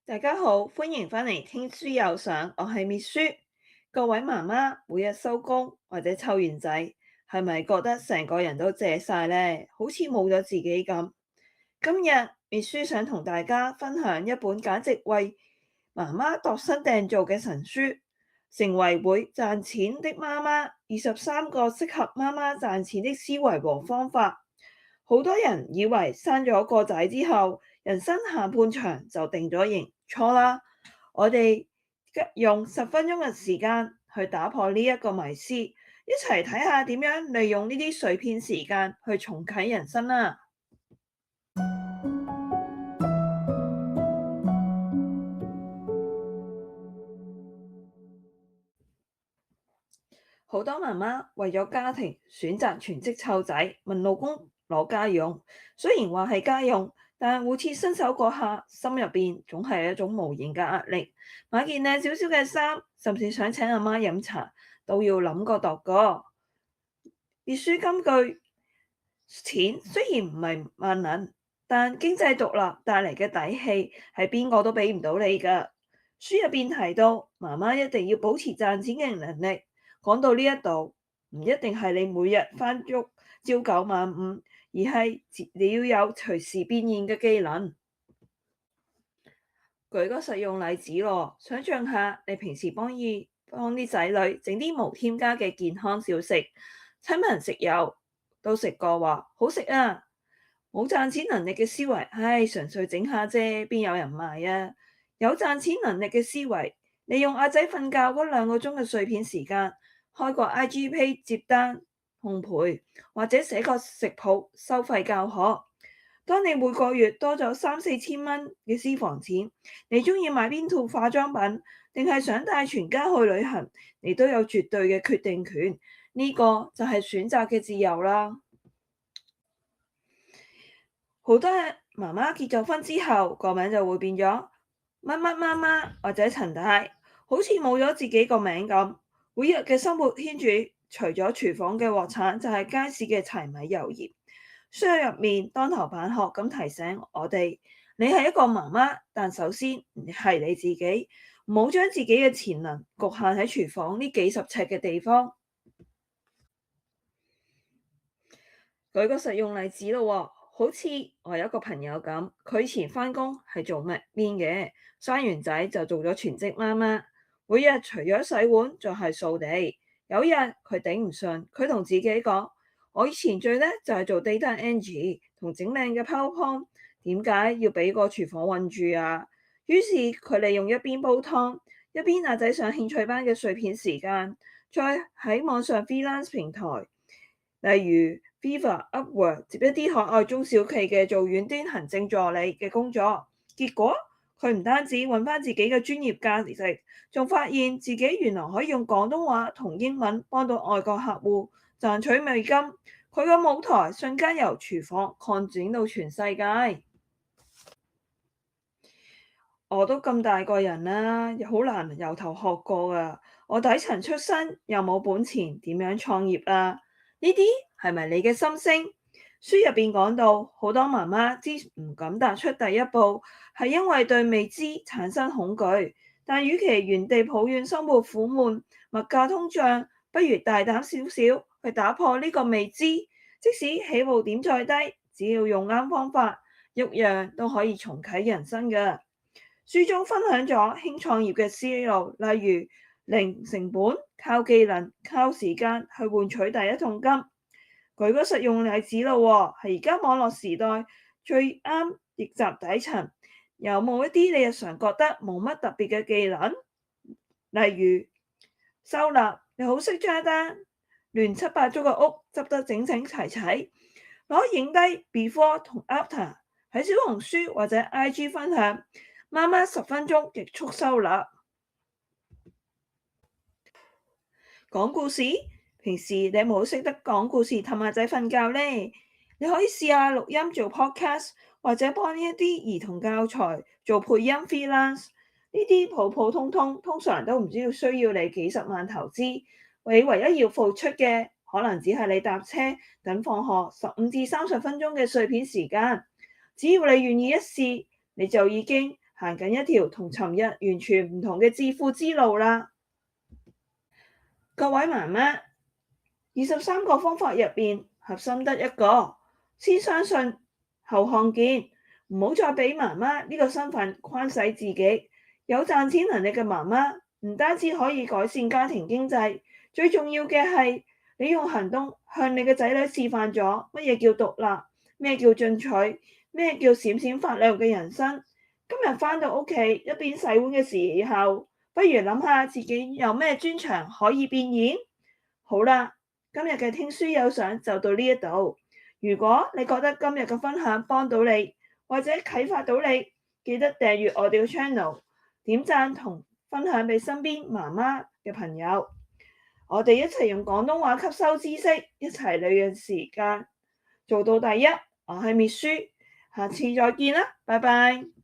大家好，歡迎返嚟聽書有賞，我係 Miss 書。各位媽媽，每日收工或者湊完仔，係咪覺得成個人都謝晒呢？好似冇咗自己咁。今日 Miss 書想同大家分享一本簡直為媽媽度身訂造嘅神書，成為會賺錢的媽媽23個適合媽媽賺錢的思維和方法。好多人以為生咗個仔之後，人生下半場就定咗型，錯啦！我哋用10分鐘嘅時間去打破呢一個迷思，一齊睇下點樣利用呢啲碎片時間去重啟人生啦！好多媽媽為咗家庭選擇全職湊仔，問老公攞家用。雖然話係家用，但每次伸手嗰下，心入邊總係一種無形嘅壓力。買件靚少少嘅衫，甚至想請阿媽飲茶，都要諗過度過。別書金句：錢雖然唔係萬能，但經濟獨立帶嚟嘅底氣係邊個都俾唔到你㗎。書入邊提到，媽媽一定要保持賺錢嘅能力。講到呢一度，唔一定係你每日返足朝九晚五，而係你要有隨時變現嘅技能。舉個實用例子咯，想象下你平時幫啲仔女整啲無添加嘅健康小食，親朋食友都食過話好食啊。冇賺錢能力嘅思維，唉，純粹整下啫，邊有人買啊？有賺錢能力嘅思維，利用阿仔瞓覺嗰2個鐘嘅碎片時間，開個 IG page 接單烘焙，或者寫個食譜收費教學。當你每個月多咗3、4千蚊嘅私房錢，你中意買邊套化妝品，定係想帶全家去旅行，你都有絕對嘅決定權。呢個就係選擇嘅自由啦。好多媽媽結咗婚之後，個名就會變咗乜乜媽媽或者陳太，好似冇咗自己個名咁。每日嘅生活圈子，除咗廚房嘅鑊鏟，就係街市嘅柴米油鹽。書入面當頭棒喝咁提醒我哋：你係一個媽媽，但首先係你自己，唔好將自己嘅潛能局限喺廚房呢幾十尺嘅地方。舉個實用例子咯，好似我有一個朋友咁，佢以前返工係做咩邊嘅，生完仔就做咗全職媽媽，每日除咗洗碗就係掃地。有日佢頂唔順，佢同自己講：我以前最叻就係做 data entry 同整靚嘅 PowerPoint，點解要俾個廚房困住啊？於是佢利用一邊煲湯，一邊阿仔上興趣班嘅碎片時間，再喺網上 freelance 平台，例如 Viva、Upwork 接一啲海外中小企嘅做遠端行政助理嘅工作，結果佢唔單止揾翻自己嘅專業價值，仲發現自己原來可以用廣東話同英文幫到外國客戶賺取美金。佢嘅舞台瞬間由廚房擴展到全世界。我都咁大個人啦，好難由頭學過㗎。我底層出身又冇本錢，點樣創業啊？呢啲係咪你嘅心聲？書入邊講到，好多媽媽之唔敢踏出第一步，係因為對未知產生恐懼。但與其原地抱怨生活苦悶、物價通脹，不如大膽少少去打破呢個未知。即使起步點再低，只要用啱方法，一樣都可以重啟人生㗎。書中分享咗輕創業嘅思路，例如零成本、靠技能、靠時間去換取第一桶金。舉個實用例子咯，係而家網絡時代最啱逆襲底層。有冇一啲你日常覺得冇乜特別嘅技能？例如收納，你好識揸單，亂七八糟嘅屋執得整整齊齊，攞影低 before 同 after 喺小紅書或者 IG 分享。媽媽10分鐘極速收納。講故事，平時你冇識得講故事氹下仔瞓覺呢？你可以試下錄音做 podcast，或者幫一啲兒童教材做配音 freelance。呢啲普普通通，通常都唔需要你幾十萬投資。你唯一要付出嘅，可能只係你搭車等放學15至30分鐘嘅碎片時間。只要你願意一試，你就已經行緊一條同尋日完全唔同嘅致富之路啦。各位媽媽，23個方法入邊，核心得一個，先相信後看見，唔好再俾媽媽呢個身份框死自己。有賺錢能力嘅媽媽唔單止可以改善家庭經濟，最重要嘅係你用行動向你嘅仔女示範咗乜嘢叫獨立，咩叫進取，咩叫閃閃發亮嘅人生。今日返到屋企一邊洗碗嘅時候，不如諗下自己有咩專長可以變現。好啦，今日嘅聽書有獎就到呢一度。如果你覺得今日嘅分享幫到你，或者啟發到你，記得訂閱我哋嘅 channel，點讚同分享俾身邊媽媽嘅朋友。我哋一齊用廣東話吸收知識，一齊利用時間做到第一。我係 Miss 書，下次再見啦，拜拜。